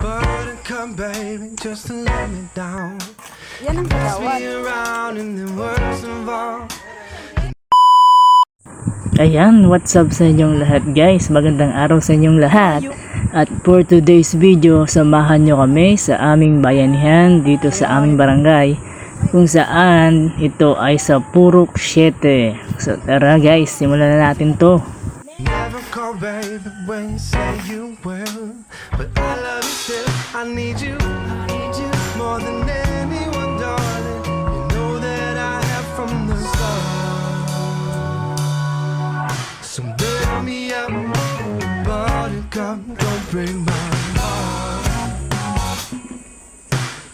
Buttercup, baby, just to let me down. Yan ang kagawad. Me around and the words involved. Ayan, what's up sa inyong lahat guys? Magandang araw sa inyong lahat. At for today's video, samahan nyo kami sa aming bayanihan dito sa aming barangay, kung saan ito ay sa Purok 7. So tara guys, simulan na natin to. Never call, baby, when you say you will. But I love you still, I need you more than anyone, darling. You know that I have from the start. So build me up, buttercup, don't break my heart.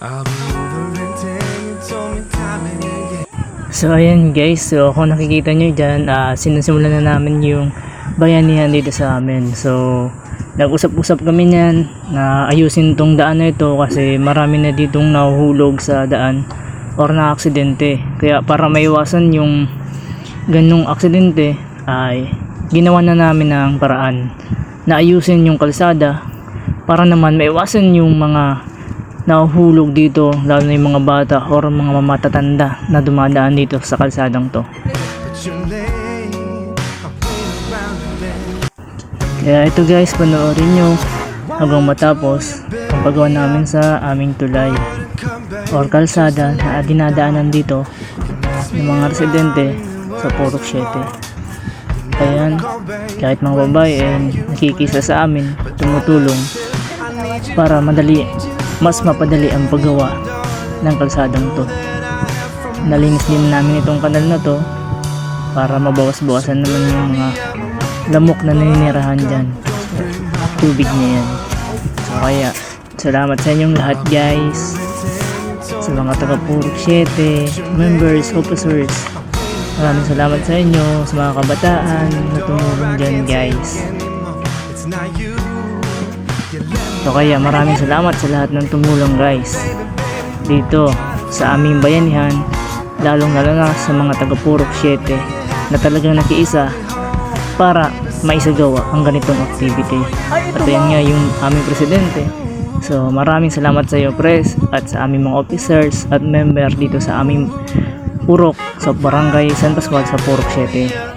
I'll be over in 10, you told me time and again. So ayan guys, so kung nakikita nyo dyan, sinasimulan na namin yung bayanihan dito sa amin. So nag-usap-usap kami niyan na ayusin tong daan na ito kasi marami na ditong nahuhulog sa daan or na aksidente. Kaya para maiwasan yung ganung aksidente ay ginawa na namin ng paraan na ayusin yung kalsada para naman maiwasan yung mga nahuhulog dito, lalo na yung mga bata or mga matatanda na dumadaan dito sa kalsadang to. But you're late, I'm playing around again. Kaya ito guys, panoorin nyo hanggang matapos ang paggawa namin sa aming tulay or kalsada na dinadaanan dito ng mga residente sa Purok 7. Ayan, kahit mga babae nakikisa sa amin, tumutulong para mas mapadali ang paggawa ng kalsadang to. Nalinis din namin itong kanal na to para mabawas-bawasan naman yung mga lamok na naninirahan dyan. Tubig niya yan. So kaya salamat sa inyong lahat guys, sa mga taga Purok 7 members, officers. Maraming salamat sa inyo, sa mga kabataan na tumulong dyan guys. So kaya maraming salamat sa lahat ng tumulong guys dito sa aming bayanihan, lalong lalo na sa mga taga Purok 7 na talagang nakiisa para maisagawa ang ganitong activity. At yan nga yung aming presidente. So maraming salamat sa iyo pres at sa aming mga officers at member dito sa aming purok sa Barangay San Pascual sa Purok 7.